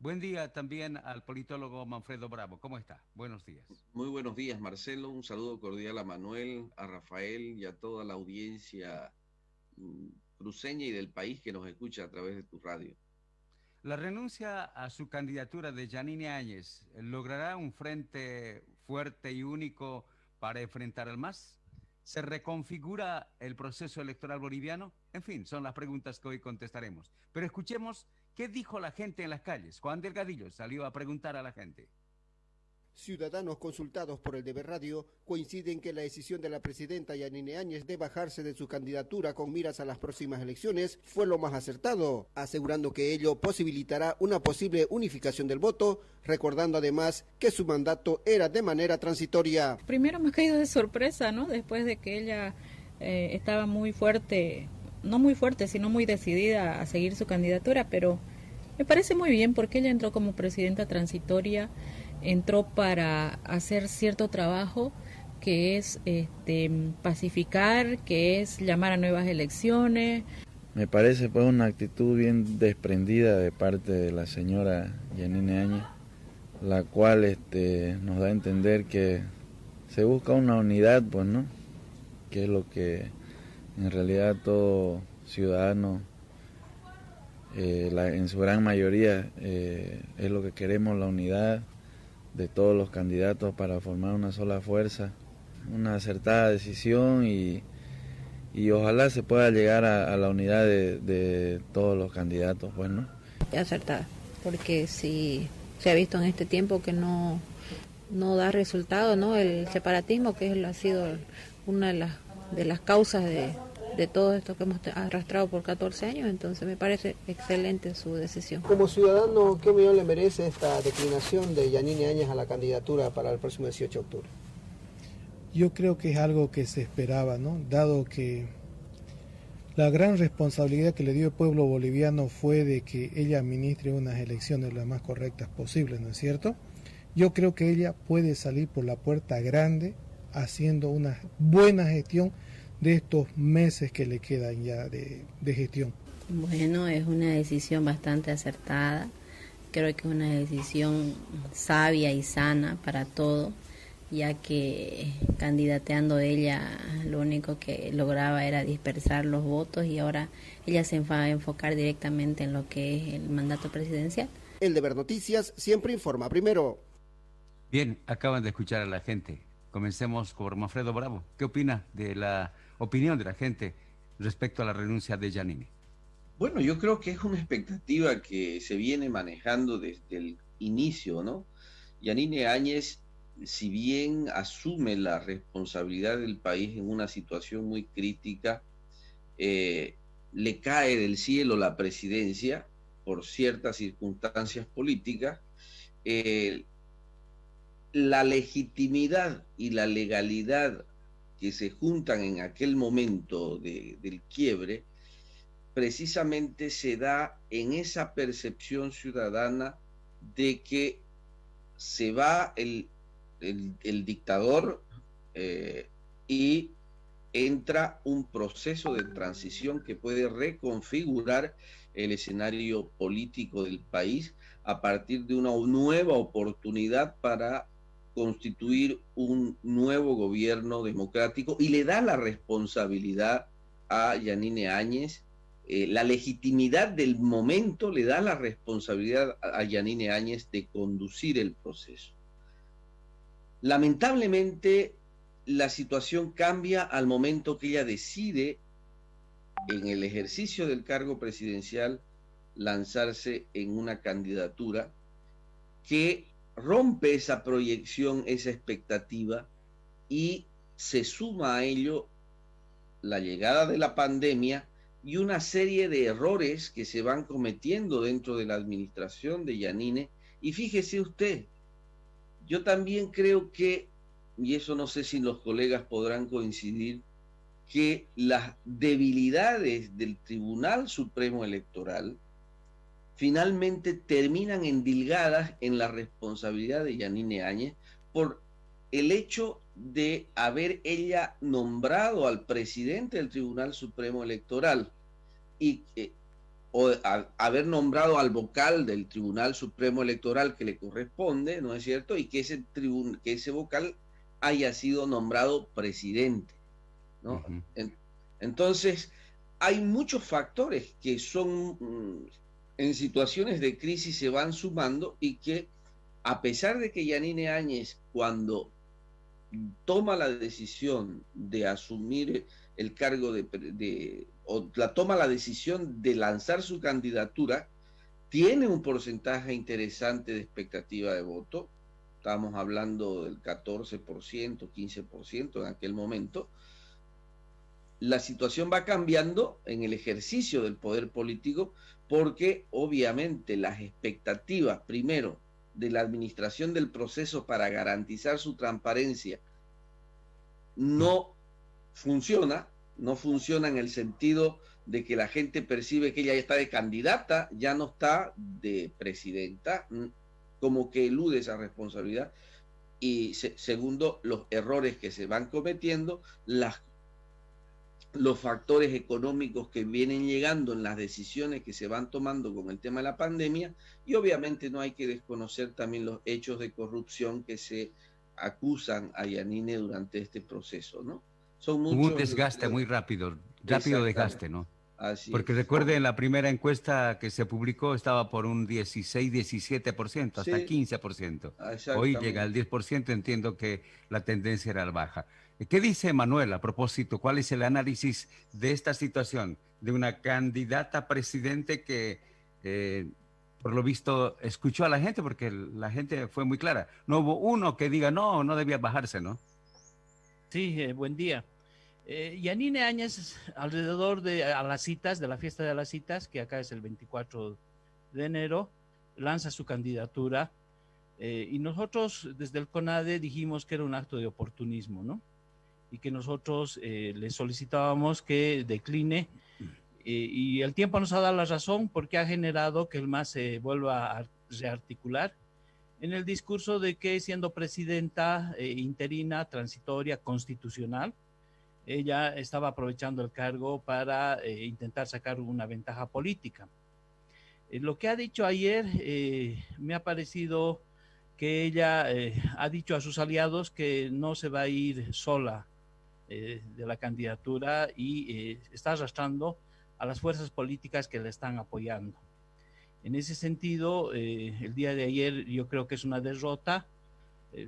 Buen día también al politólogo Manfredo Bravo. ¿Cómo está? Buenos días. Muy buenos días, Marcelo. Un saludo cordial a Manuel, a Rafael y a toda la audiencia mm, cruceña y del país que nos escucha a través de tu radio. La renuncia a su candidatura de Yanine Áñez logrará un frente fuerte y único para enfrentar al MAS. ¿Se reconfigura el proceso electoral boliviano? En fin, son las preguntas que hoy contestaremos. Pero escuchemos qué dijo la gente en las calles. Juan Delgadillo salió a preguntar a la gente. Ciudadanos consultados por el Deber Radio coinciden que la decisión de la presidenta Yanine Áñez de bajarse de su candidatura con miras a las próximas elecciones fue lo más acertado, asegurando que ello posibilitará una posible unificación del voto, recordando además que su mandato era de manera transitoria. Primero me ha caído de sorpresa, ¿no? Después de que ella estaba muy fuerte, no muy fuerte, sino muy decidida a seguir su candidatura, pero me parece muy bien porque ella entró como presidenta transitoria, entró para hacer cierto trabajo que es pacificar, que es llamar a nuevas elecciones. Me parece pues una actitud bien desprendida de parte de la señora Yanine Áñez, la cual nos da a entender que se busca una unidad, pues, ¿no? Que es lo que en realidad todo ciudadano, en su gran mayoría, es lo que queremos, la unidad de todos los candidatos para formar una sola fuerza, una acertada decisión y ojalá se pueda llegar a la unidad de todos los candidatos, pues, ¿no? Acertada, porque si se ha visto en este tiempo que no da resultado, ¿no? El separatismo, que ha sido una de las causas de todo esto que hemos arrastrado por 14 años, entonces me parece excelente su decisión. Como ciudadano, ¿qué opinión le merece esta declinación de Yanine Áñez a la candidatura para el próximo 18 de octubre? Yo creo que es algo que se esperaba, ¿no? Dado que la gran responsabilidad que le dio el pueblo boliviano fue de que ella administre unas elecciones las más correctas posibles, ¿no es cierto? Yo creo que ella puede salir por la puerta grande haciendo una buena gestión de estos meses que le quedan ya de gestión. Bueno, es una decisión bastante acertada. Creo que es una decisión sabia y sana para todo, ya que candidateando ella lo único que lograba era dispersar los votos y ahora ella se va a enfocar directamente en lo que es el mandato presidencial. El Deber Noticias siempre informa primero. Bien, acaban de escuchar a la gente. Comencemos por Manfredo Bravo. ¿Qué opina de la opinión de la gente respecto a la renuncia de Yanine? Bueno, yo creo que es una expectativa que se viene manejando desde el inicio, ¿no? Yanine Áñez, si bien asume la responsabilidad del país en una situación muy crítica, le cae del cielo la presidencia por ciertas circunstancias políticas. eh, la legitimidad y la legalidad que se juntan en aquel momento del quiebre, precisamente se da en esa percepción ciudadana de que se va el dictador, y entra un proceso de transición que puede reconfigurar el escenario político del país a partir de una nueva oportunidad para constituir un nuevo gobierno democrático, y le da la responsabilidad a Yanine Áñez, la legitimidad del momento le da la responsabilidad a Yanine Áñez de conducir el proceso. Lamentablemente, la situación cambia al momento que ella decide, en el ejercicio del cargo presidencial, lanzarse en una candidatura que rompe esa proyección, esa expectativa, y se suma a ello la llegada de la pandemia y una serie de errores que se van cometiendo dentro de la administración de Yanine. Y fíjese usted, yo también creo que, y eso no sé si los colegas podrán coincidir, que las debilidades del Tribunal Supremo Electoral finalmente terminan endilgadas en la responsabilidad de Yanine Áñez por el hecho de haber ella nombrado al presidente del Tribunal Supremo Electoral, y o haber nombrado al vocal del Tribunal Supremo Electoral que le corresponde, ¿no es cierto? Y que ese vocal haya sido nombrado presidente, ¿no? Entonces, hay muchos factores que son, en situaciones de crisis se van sumando y que, a pesar de que Yanine Áñez, cuando toma la decisión de asumir el cargo toma la decisión de lanzar su candidatura, tiene un porcentaje interesante de expectativa de voto. Estamos hablando del 14%, 15% en aquel momento. La situación va cambiando en el ejercicio del poder político porque obviamente las expectativas, primero, de la administración del proceso para garantizar su transparencia no funciona en el sentido de que la gente percibe que ella ya está de candidata, ya no está de presidenta, como que elude esa responsabilidad. Y segundo, los errores que se van cometiendo, los factores económicos que vienen llegando en las decisiones que se van tomando con el tema de la pandemia, y obviamente no hay que desconocer también los hechos de corrupción que se acusan a Yanine durante este proceso, ¿no? Son muchos, hubo un desgaste muy rápido desgaste, ¿no? Así porque es. recuerde, en la primera encuesta que se publicó estaba por un 16, 17%, hasta Sí, 15%. Hoy exactamente. llega al 10%, entiendo que la tendencia era al baja. ¿Qué dice Manuel a propósito? ¿Cuál es el análisis de esta situación de una candidata a presidente que, por lo visto, escuchó a la gente? Porque la gente fue muy clara. No hubo uno que diga, no, no debía bajarse, ¿no? Sí, buen día. Yanine Áñez, alrededor de a las citas, de la fiesta de las citas, que acá es el 24 de enero, lanza su candidatura y nosotros desde el CONADE dijimos que era un acto de oportunismo, ¿no? Y que nosotros le solicitábamos que decline y el tiempo nos ha dado la razón porque ha generado que el MAS se vuelva a rearticular en el discurso de que siendo presidenta interina, transitoria, constitucional, ella estaba aprovechando el cargo para intentar sacar una ventaja política. Lo que ha dicho ayer me ha parecido que ella ha dicho a sus aliados que no se va a ir sola de la candidatura y está arrastrando a las fuerzas políticas que le están apoyando. En ese sentido, el día de ayer yo creo que es una derrota.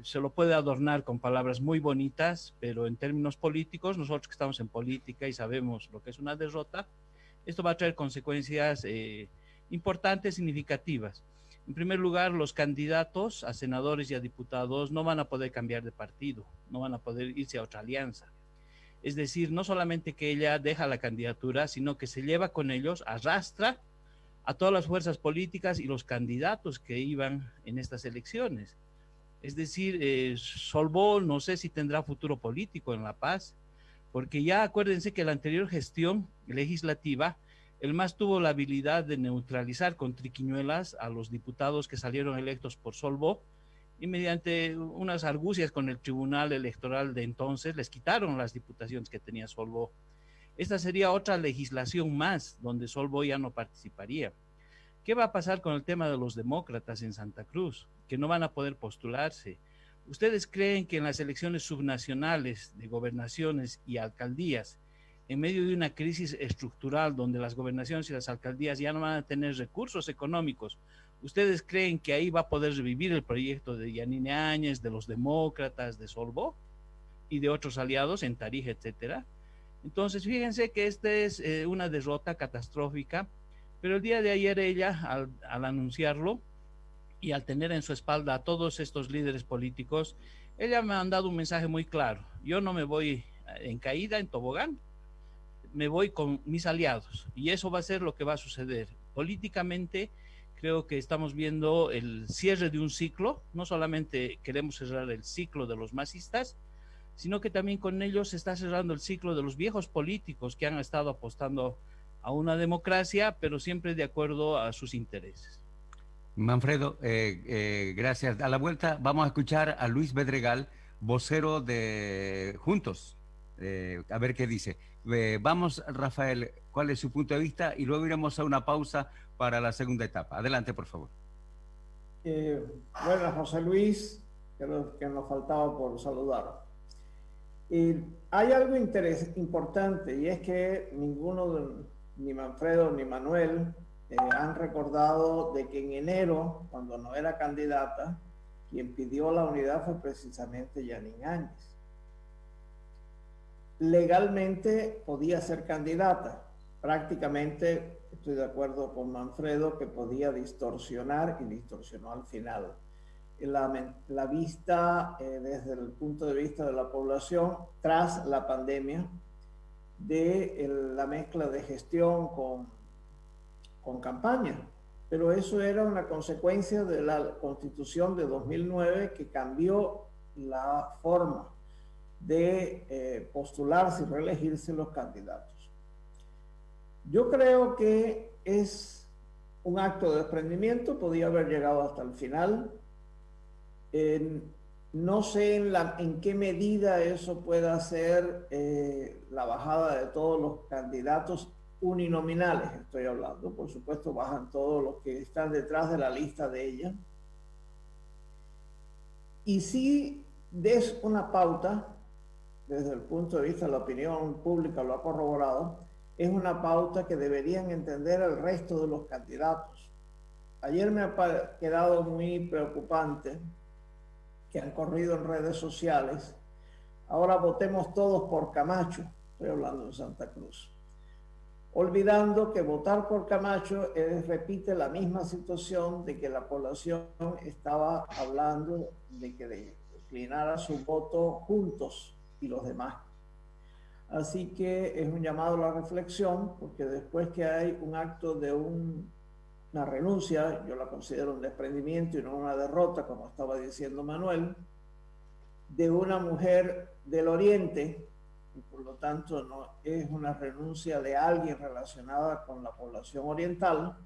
Se lo puede adornar con palabras muy bonitas, pero en términos políticos, nosotros que estamos en política y sabemos lo que es una derrota, esto va a traer consecuencias importantes, significativas. En primer lugar, los candidatos a senadores y a diputados no van a poder cambiar de partido, no van a poder irse a otra alianza. Es decir, no solamente que ella deja la candidatura, sino que se lleva con ellos, arrastra a todas las fuerzas políticas y los candidatos que iban en estas elecciones. Es decir, Solvó no sé si tendrá futuro político en La Paz, porque ya acuérdense que la anterior gestión legislativa, el MAS tuvo la habilidad de neutralizar con triquiñuelas a los diputados que salieron electos por Solvó, y mediante unas argucias con el Tribunal Electoral de entonces, les quitaron las diputaciones que tenía Solvó. Esta sería otra legislación más donde Solvó ya no participaría. ¿Qué va a pasar con el tema de los demócratas en Santa Cruz? Que no van a poder postularse. ¿Ustedes creen que en las elecciones subnacionales de gobernaciones y alcaldías, en medio de una crisis estructural donde las gobernaciones y las alcaldías ya no van a tener recursos económicos, ustedes creen que ahí va a poder revivir el proyecto de Yanine Áñez, de los demócratas, de Solvó y de otros aliados en Tarija, etcétera? Entonces, fíjense que esta es una derrota catastrófica, pero el día de ayer ella, al anunciarlo y al tener en su espalda a todos estos líderes políticos, ella me ha dado un mensaje muy claro. Yo no me voy en caída, en tobogán, me voy con mis aliados y eso va a ser lo que va a suceder. Políticamente creo que estamos viendo el cierre de un ciclo, no solamente queremos cerrar el ciclo de los masistas, sino que también con ellos se está cerrando el ciclo de los viejos políticos que han estado apostando a una democracia, pero siempre de acuerdo a sus intereses. Manfredo, gracias. A la vuelta vamos a escuchar a Luis Bedregal, vocero de Juntos, a ver qué dice. Vamos, Rafael, ¿cuál es su punto de vista? Y luego iremos a una pausa para la segunda etapa. Adelante, por favor. Bueno, José Luis, creo que nos faltaba por saludar. Hay algo importante, y es que ni Manfredo ni Manuel han recordado de que en enero, cuando no era candidata, quien pidió la unidad fue precisamente Yanine Áñez. Legalmente podía ser candidata. Prácticamente estoy de acuerdo con Manfredo que podía distorsionar, y distorsionó al final. La vista desde el punto de vista de la población tras la pandemia, de la mezcla de gestión con campaña. Pero eso era una consecuencia de la Constitución de 2009, que cambió la forma de postularse y reelegirse los candidatos. Yo creo que es un acto de desprendimiento, podía haber llegado hasta el final. No sé en qué medida eso pueda hacer la bajada de todos los candidatos uninominales, estoy hablando. Por supuesto, bajan todos los que están detrás de la lista de ella. Y sí des una pauta, desde el punto de vista de la opinión pública lo ha corroborado, es una pauta que deberían entender el resto de los candidatos. Ayer me ha quedado muy preocupante que han corrido en redes sociales: ahora votemos todos por Camacho, estoy hablando de Santa Cruz, olvidando que votar por Camacho repite la misma situación de que la población estaba hablando de que declinara su voto Juntos y los demás. Así que es un llamado a la reflexión, porque después que hay un acto de una renuncia, yo la considero un desprendimiento y no una derrota, como estaba diciendo Manuel, de una mujer del Oriente, y por lo tanto no es una renuncia de alguien relacionada con la población oriental,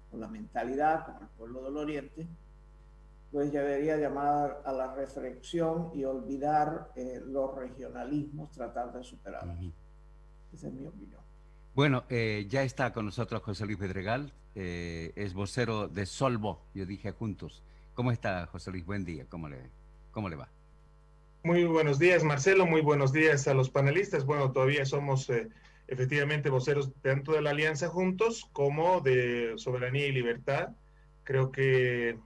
con la mentalidad, con el pueblo del Oriente, pues debería llamar a la reflexión y olvidar los regionalismos, tratar de superarlos. Esa es mi opinión. Bueno, ya está con nosotros José Luis Pedregal, es vocero de Solvo, yo dije Juntos. ¿Cómo está, José Luis? Buen día, ¿cómo le va? Muy buenos días, Marcelo, muy buenos días a los panelistas. Bueno, todavía somos efectivamente voceros tanto de la Alianza Juntos como de Soberanía y Libertad. Creo que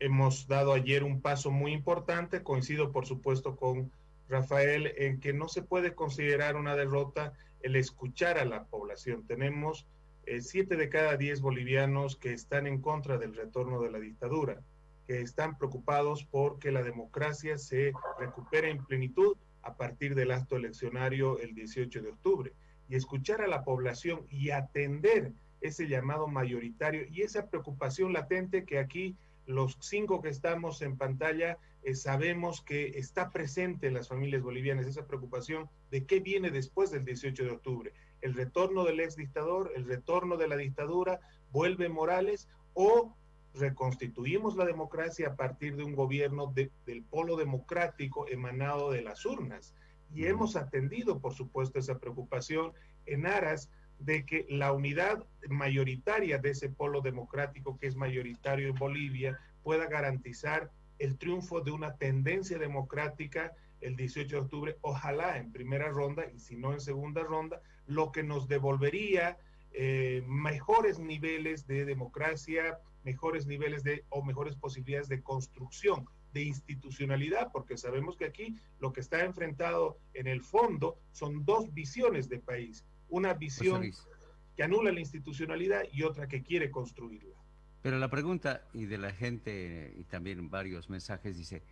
hemos dado ayer un paso muy importante. Coincido, por supuesto, con Rafael en que no se puede considerar una derrota el escuchar a la población. Tenemos 7 de cada 10 bolivianos que están en contra del retorno de la dictadura, que están preocupados porque la democracia se recupere en plenitud a partir del acto eleccionario el 18 de octubre. Y escuchar a la población y atender ese llamado mayoritario y esa preocupación latente que aquí los 5 que estamos en pantalla sabemos que está presente en las familias bolivianas, esa preocupación de qué viene después del 18 de octubre. El retorno del ex dictador, el retorno de la dictadura, vuelve Morales o reconstituimos la democracia a partir de un gobierno del polo democrático emanado de las urnas. Y hemos atendido, por supuesto, esa preocupación en aras de que la unidad mayoritaria de ese polo democrático que es mayoritario en Bolivia pueda garantizar el triunfo de una tendencia democrática el 18 de octubre, ojalá en primera ronda y si no en segunda ronda, lo que nos devolvería mejores niveles de democracia, mejores niveles o mejores posibilidades de construcción, de institucionalidad, porque sabemos que aquí lo que está enfrentado en el fondo son 2 visiones de país. Una visión que anula la institucionalidad y otra que quiere construirla. Pero la pregunta, y de la gente, y también varios mensajes, dice,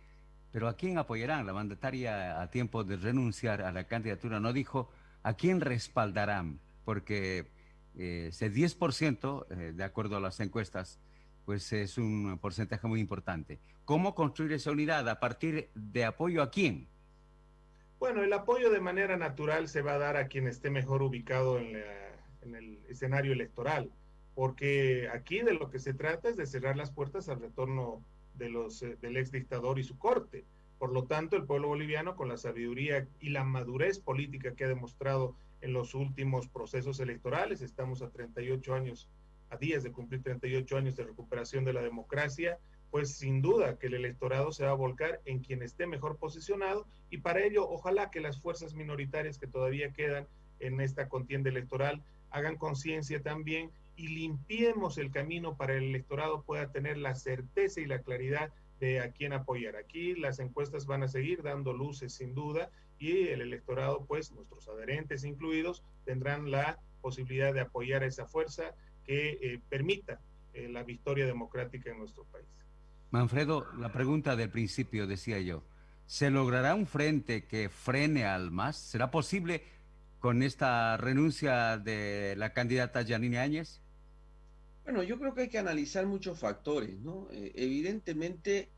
¿pero a quién apoyarán? La mandataria, a tiempo de renunciar a la candidatura, no dijo a quién respaldarán, porque ese 10%, de acuerdo a las encuestas, pues es un porcentaje muy importante. ¿Cómo construir esa unidad? ¿A partir de apoyo a quién? Bueno, el apoyo de manera natural se va a dar a quien esté mejor ubicado en el escenario electoral, porque aquí de lo que se trata es de cerrar las puertas al retorno del ex dictador y su corte. Por lo tanto, el pueblo boliviano, con la sabiduría y la madurez política que ha demostrado en los últimos procesos electorales. Estamos a 38 años, a días de cumplir 38 años de recuperación de la democracia, pues sin duda que el electorado se va a volcar en quien esté mejor posicionado, y para ello ojalá que las fuerzas minoritarias que todavía quedan en esta contienda electoral hagan conciencia también y limpiemos el camino para el electorado pueda tener la certeza y la claridad de a quién apoyar. Aquí las encuestas van a seguir dando luces sin duda, y el electorado, pues nuestros adherentes incluidos, tendrán la posibilidad de apoyar a esa fuerza que permita la victoria democrática en nuestro país. Manfredo, la pregunta del principio, decía yo, ¿se logrará un frente que frene al MAS? ¿Será posible con esta renuncia de la candidata Yanine Áñez? Bueno, yo creo que hay que analizar muchos factores, ¿no? Evidentemente,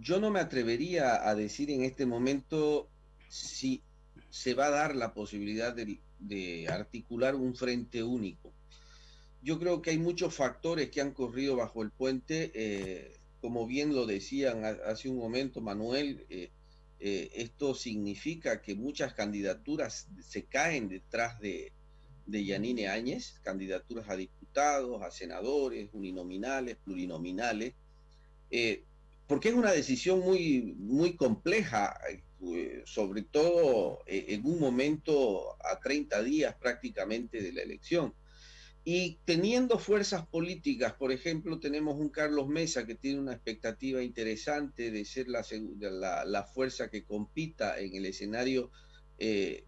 yo no me atrevería a decir en este momento si se va a dar la posibilidad de articular un frente único. Yo creo que hay muchos factores que han corrido bajo el puente, como bien lo decían hace un momento Manuel, esto significa que muchas candidaturas se caen detrás de Yanine Áñez, candidaturas a diputados, a senadores, uninominales, plurinominales, porque es una decisión muy compleja, sobre todo en un momento a 30 días prácticamente de la elección. Y teniendo fuerzas políticas, por ejemplo, tenemos un Carlos Mesa que tiene una expectativa interesante de ser la fuerza que compita en el escenario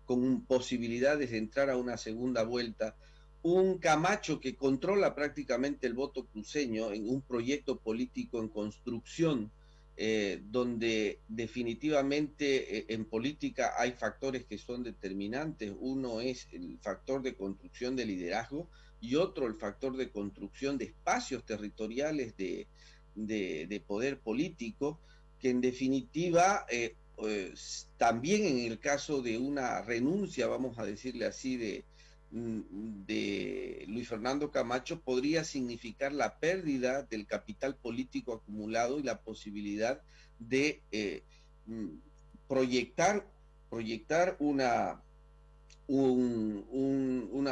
con posibilidades de entrar a una segunda vuelta. Un Camacho que controla prácticamente el voto cruceño en un proyecto político en construcción, donde definitivamente en política hay factores que son determinantes. Uno es el factor de construcción de liderazgo, y otro el factor de construcción de espacios territoriales de poder político, que en definitiva también en el caso de una renuncia, vamos a decirle así, de Luis Fernando Camacho, podría significar la pérdida del capital político acumulado y la posibilidad de proyectar una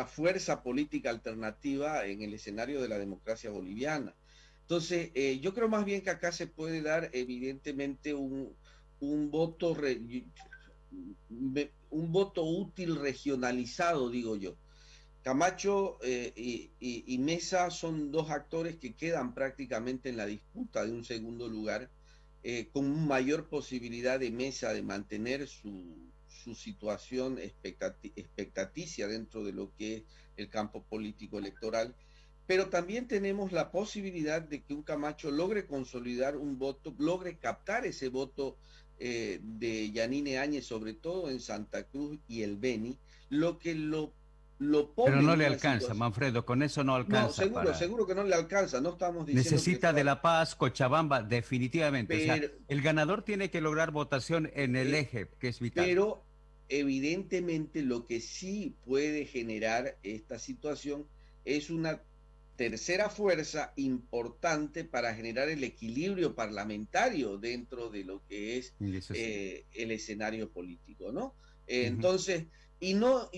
fuerza política alternativa en el escenario de la democracia boliviana. Entonces, yo creo más bien que acá se puede dar evidentemente un voto útil regionalizado, digo yo. Camacho y Mesa son dos actores que quedan prácticamente en la disputa de un segundo lugar, con mayor posibilidad de Mesa de mantener su situación expectaticia dentro de lo que es el campo político electoral, pero también tenemos la posibilidad de que un Camacho logre consolidar un voto, logre captar ese voto de Yanine Áñez, sobre todo en Santa Cruz y el Beni, lo que lo pone. Pero no le alcanza, situación. Manfredo, con eso no alcanza. No, seguro que no le alcanza, no estamos diciendo. Necesita de La Paz, Cochabamba, definitivamente. Pero, o sea, el ganador tiene que lograr votación en el eje, que es vital. Pero evidentemente lo que sí puede generar esta situación es una tercera fuerza importante para generar el equilibrio parlamentario dentro de lo que es el escenario político, ¿no? Entonces, y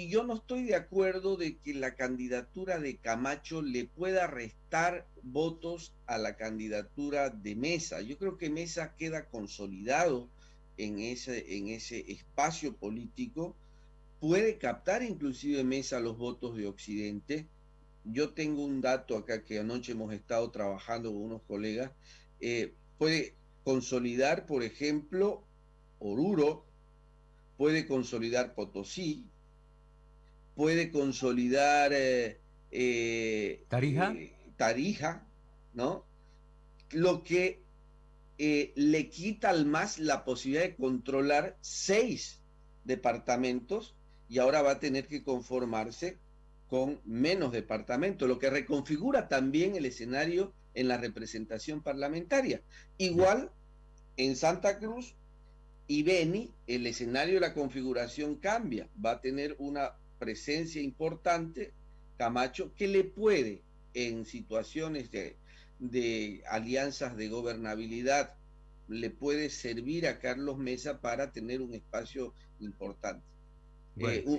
yo no estoy de acuerdo de que la candidatura de Camacho le pueda restar votos a la candidatura de Mesa. Yo creo que Mesa queda consolidado en ese espacio político, puede captar inclusive Mesa los votos de Occidente. Yo tengo un dato acá que anoche hemos estado trabajando con unos colegas, puede consolidar, por ejemplo, Oruro, puede consolidar Potosí, puede consolidar Tarija, ¿no? Lo que le quita al MAS la posibilidad de controlar 6 departamentos, y ahora va a tener que conformarse con menos departamentos, lo que reconfigura también el escenario en la representación parlamentaria. Igual en Santa Cruz y Beni, el escenario de la configuración cambia, va a tener una presencia importante Camacho, que le puede, en situaciones de alianzas de gobernabilidad, le puede servir a Carlos Mesa para tener un espacio importante.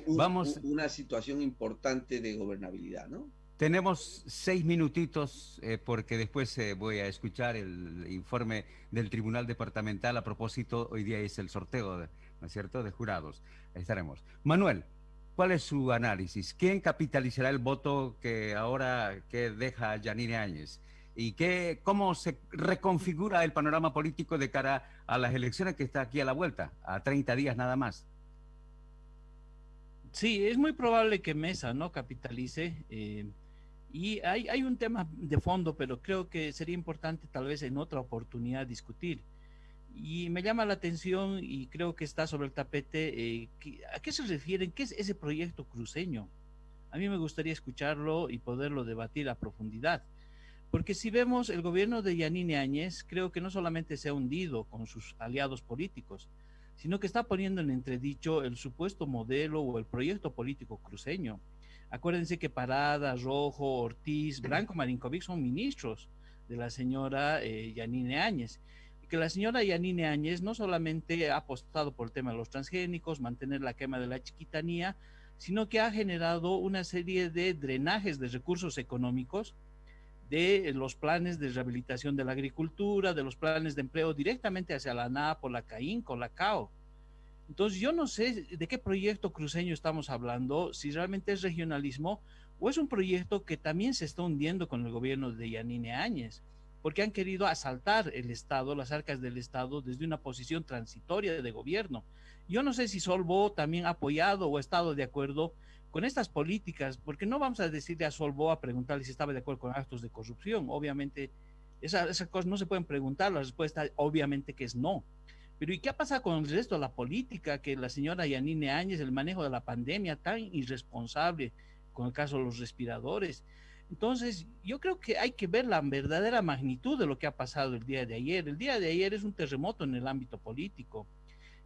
Vamos. Una situación importante de gobernabilidad, ¿no? Tenemos 6 minutitos porque después voy a escuchar el informe del Tribunal Departamental. A propósito, hoy día es el sorteo, ¿no es cierto?, de jurados. Estaremos. Manuel, ¿cuál es su análisis? ¿Quién capitalizará el voto que ahora que deja Yanine Áñez? ¿Y cómo se reconfigura el panorama político de cara a las elecciones que está aquí a la vuelta, a 30 días nada más? Sí, es muy probable que Mesa no capitalice. Y hay un tema de fondo, pero creo que sería importante tal vez en otra oportunidad discutir. Y me llama la atención y creo que está sobre el tapete, ¿a qué se refieren? ¿Qué es ese proyecto cruceño? A mí me gustaría escucharlo y poderlo debatir a profundidad. Porque si vemos el gobierno de Yanine Áñez, creo que no solamente se ha hundido con sus aliados políticos, sino que está poniendo en entredicho el supuesto modelo o el proyecto político cruceño. Acuérdense que Parada, Rojo, Ortiz, Blanco Marinkovic son ministros de la señora Yanine Áñez. Que la señora Yanine Áñez no solamente ha apostado por el tema de los transgénicos, mantener la quema de la chiquitanía, sino que ha generado una serie de drenajes de recursos económicos, de los planes de rehabilitación de la agricultura, de los planes de empleo directamente hacia la ANAPO, la CAINCO, la CAO. Entonces yo no sé de qué proyecto cruceño estamos hablando, si realmente es regionalismo o es un proyecto que también se está hundiendo con el gobierno de Yanine Áñez, porque han querido asaltar el Estado, las arcas del Estado, desde una posición transitoria de gobierno. Yo no sé si Solvo también ha apoyado o ha estado de acuerdo con estas políticas, porque no vamos a decirle a Solvo a preguntarle si estaba de acuerdo con actos de corrupción. Obviamente, esas cosas no se pueden preguntar, la respuesta obviamente que es no. Pero ¿y qué ha pasado con el resto de la política? Que la señora Yanine Áñez, el manejo de la pandemia tan irresponsable con el caso de los respiradores. Entonces, yo creo que hay que ver la verdadera magnitud de lo que ha pasado el día de ayer. El día de ayer es un terremoto en el ámbito político.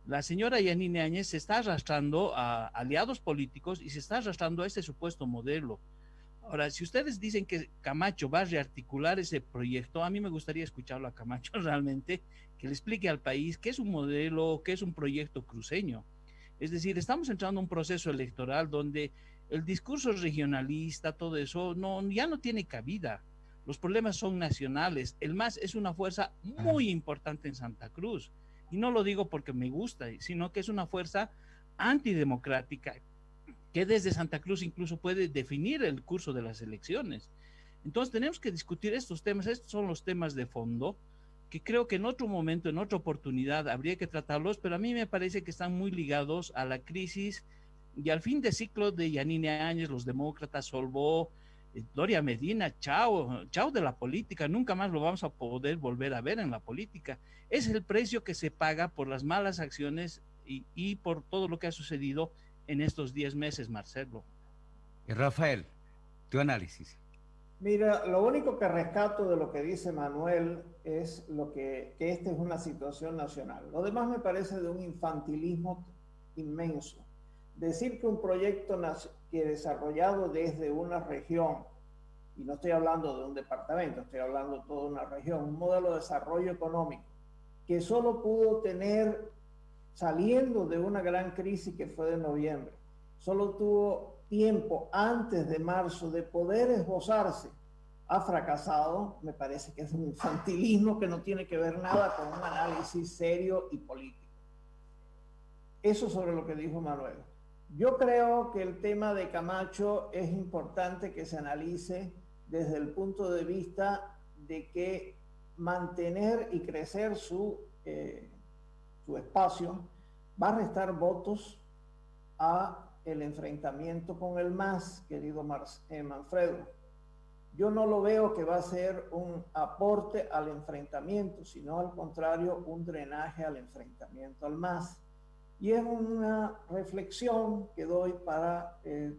La señora Yanine Áñez se está arrastrando a aliados políticos y se está arrastrando a este supuesto modelo. Ahora, si ustedes dicen que Camacho va a rearticular ese proyecto, a mí me gustaría escucharlo a Camacho realmente, que le explique al país qué es un modelo, qué es un proyecto cruceño. Es decir, estamos entrando a un proceso electoral donde el discurso regionalista, todo eso, ya no tiene cabida. Los problemas son nacionales. El MAS es una fuerza muy importante en Santa Cruz. Y no lo digo porque me gusta, sino que es una fuerza antidemocrática que desde Santa Cruz incluso puede definir el curso de las elecciones. Entonces tenemos que discutir estos temas. Estos son los temas de fondo que creo que en otro momento, en otra oportunidad habría que tratarlos, pero a mí me parece que están muy ligados a la crisis y al fin de ciclo de Yanine Áñez, los demócratas, Solvo, Doria Medina, chao de la política, nunca más lo vamos a poder volver a ver en la política. Es el precio que se paga por las malas acciones y por todo lo que ha sucedido en estos 10 meses, Marcelo. Rafael, tu análisis. Mira, lo único que rescato de lo que dice Manuel es que esta es una situación nacional. Lo demás me parece de un infantilismo inmenso. Decir que un proyecto que desarrollado desde una región, y no estoy hablando de un departamento, estoy hablando de toda una región, un modelo de desarrollo económico, que solo pudo tener, saliendo de una gran crisis que fue de noviembre, solo tuvo tiempo antes de marzo de poder esbozarse, ha fracasado. Me parece que es un infantilismo que no tiene que ver nada con un análisis serio y político. Eso sobre lo que dijo Manuel. Yo creo que el tema de Camacho es importante que se analice desde el punto de vista de que mantener y crecer su espacio va a restar votos a el enfrentamiento con el MAS, querido Manfredo. Yo no lo veo que va a ser un aporte al enfrentamiento, sino al contrario, un drenaje al enfrentamiento al MAS. Y es una reflexión que doy para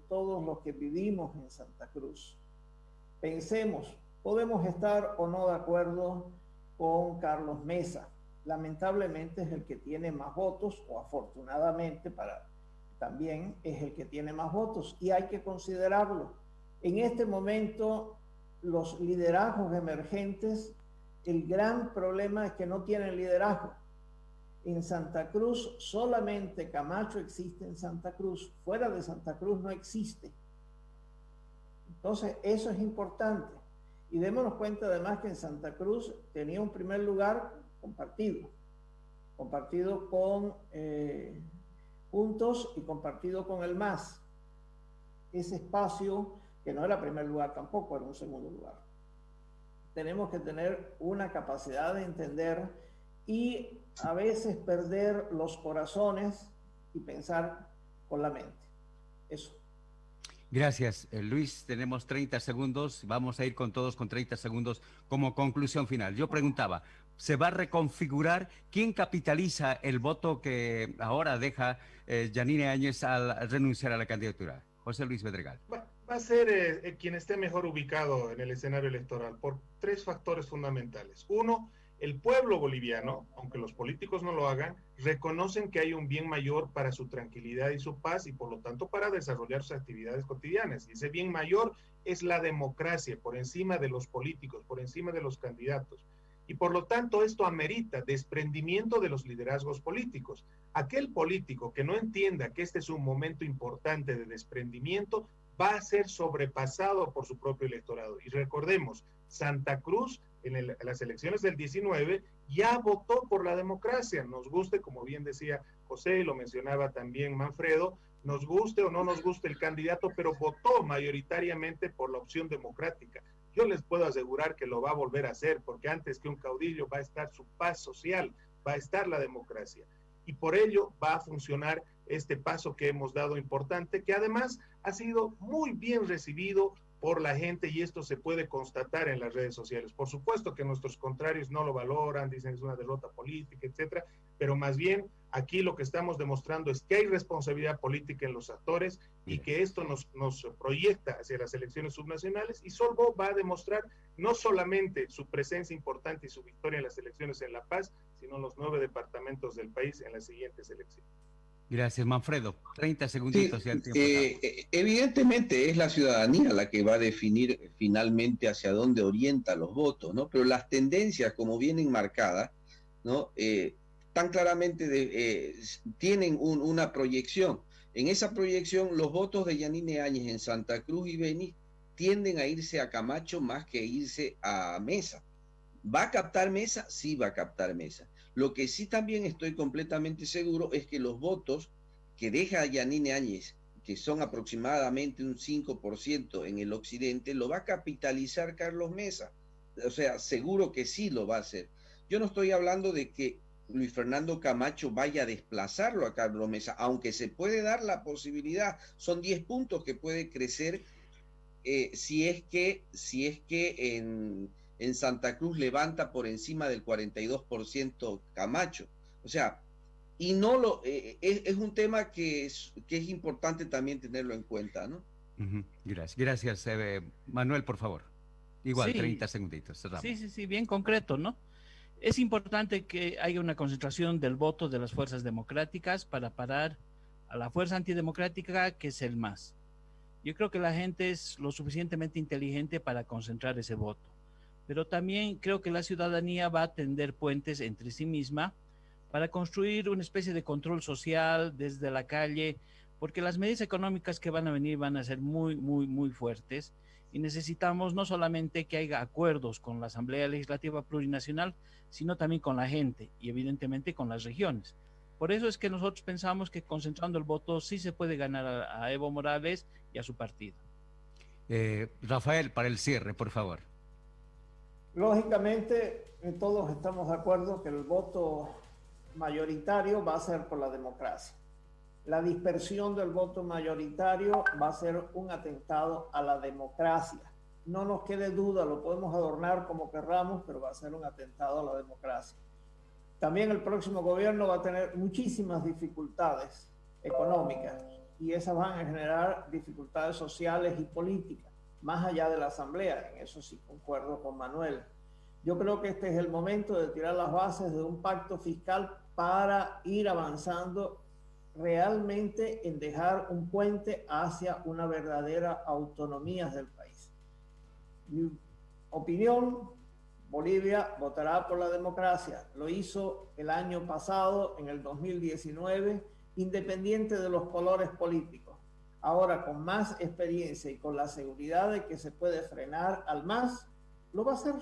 todos los que vivimos en Santa Cruz. Pensemos, podemos estar o no de acuerdo con Carlos Mesa. Lamentablemente es el que tiene más votos, o afortunadamente también es el que tiene más votos, y hay que considerarlo. En este momento, los liderazgos emergentes, el gran problema es que no tienen liderazgo. En Santa Cruz, solamente Camacho existe en Santa Cruz. Fuera de Santa Cruz no existe. Entonces, eso es importante. Y démonos cuenta además que en Santa Cruz tenía un primer lugar compartido con Juntos y compartido con el MAS. Ese espacio, que no era primer lugar tampoco, era un segundo lugar. Tenemos que tener una capacidad de entender y a veces perder los corazones y pensar con la mente. Eso. Gracias, Luis. Tenemos 30 segundos. Vamos a ir con todos con 30 segundos como conclusión final. Yo preguntaba, ¿se va a reconfigurar? ¿Quién capitaliza el voto que ahora deja Yanine Áñez al renunciar a la candidatura? José Luis Bedregal. Va a ser quien esté mejor ubicado en el escenario electoral por 3 factores fundamentales. Uno, el pueblo boliviano, aunque los políticos no lo hagan, reconocen que hay un bien mayor para su tranquilidad y su paz y por lo tanto para desarrollar sus actividades cotidianas. Y ese bien mayor es la democracia por encima de los políticos, por encima de los candidatos. Y por lo tanto esto amerita desprendimiento de los liderazgos políticos. Aquel político que no entienda que este es un momento importante de desprendimiento va a ser sobrepasado por su propio electorado. Y recordemos, Santa Cruz en las elecciones del 19 ya votó por la democracia, nos guste, como bien decía José y lo mencionaba también Manfredo, nos guste o no nos guste el candidato, pero votó mayoritariamente por la opción democrática. Yo les puedo asegurar que lo va a volver a hacer, porque antes que un caudillo va a estar su paz social, va a estar la democracia. Y por ello va a funcionar este paso que hemos dado importante, que además ha sido muy bien recibido por la gente y esto se puede constatar en las redes sociales. Por supuesto que nuestros contrarios no lo valoran, dicen que es una derrota política, etcétera, pero más bien aquí lo que estamos demostrando es que hay responsabilidad política en los actores y que esto nos proyecta hacia las elecciones subnacionales y Solvo va a demostrar no solamente su presencia importante y su victoria en las elecciones en La Paz, sino en los 9 departamentos del país en las siguientes elecciones. Gracias, Manfredo. 30 segunditos. Sí, ya el tiempo evidentemente es la ciudadanía la que va a definir finalmente hacia dónde orienta los votos, ¿no? Pero las tendencias, como vienen marcadas, ¿no? Tan claramente tienen una proyección. En esa proyección, los votos de Yanine Áñez en Santa Cruz y Beni tienden a irse a Camacho más que irse a Mesa. ¿Va a captar Mesa? Sí va a captar Mesa. Lo que sí también estoy completamente seguro es que los votos que deja Yanine Áñez, que son aproximadamente un 5% en el occidente, lo va a capitalizar Carlos Mesa. O sea, seguro que sí lo va a hacer. Yo no estoy hablando de que Luis Fernando Camacho vaya a desplazarlo a Carlos Mesa, aunque se puede dar la posibilidad. Son 10 puntos que puede crecer si es que en Santa Cruz levanta por encima del 42% Camacho. O sea, y no es un tema que es importante también tenerlo en cuenta, ¿no? Gracias. Manuel, por favor. Igual, sí, 30 segunditos. Cerramos. Sí, bien concreto, ¿no? Es importante que haya una concentración del voto de las fuerzas democráticas para parar a la fuerza antidemocrática, que es el MAS. Yo creo que la gente es lo suficientemente inteligente para concentrar ese voto. Pero también creo que la ciudadanía va a tender puentes entre sí misma para construir una especie de control social desde la calle, porque las medidas económicas que van a venir van a ser muy, muy, muy fuertes y necesitamos no solamente que haya acuerdos con la Asamblea Legislativa Plurinacional, sino también con la gente y evidentemente con las regiones. Por eso es que nosotros pensamos que concentrando el voto sí se puede ganar a Evo Morales y a su partido. Rafael, para el cierre, por favor. Lógicamente, todos estamos de acuerdo que el voto mayoritario va a ser por la democracia. La dispersión del voto mayoritario va a ser un atentado a la democracia. No nos quede duda, lo podemos adornar como querramos, pero va a ser un atentado a la democracia. También el próximo gobierno va a tener muchísimas dificultades económicas y esas van a generar dificultades sociales y políticas, más allá de la Asamblea. En eso sí concuerdo con Manuel. Yo creo que este es el momento de tirar las bases de un pacto fiscal para ir avanzando realmente en dejar un puente hacia una verdadera autonomía del país. Mi opinión Bolivia votará por la democracia. Lo hizo el año pasado, en el 2019, independiente de los colores políticos. Ahora, con más experiencia y con la seguridad de que se puede frenar al MAS, lo va a hacer.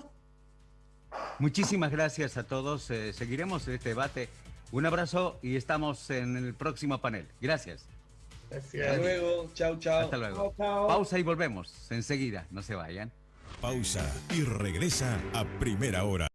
Muchísimas gracias a todos. Seguiremos este debate. Un abrazo y estamos en el próximo panel. Gracias. Gracias. Hasta luego. Chao, chao. Hasta luego. Chao, chao. Pausa y volvemos enseguida. No se vayan. Pausa y regresa a Primera Hora.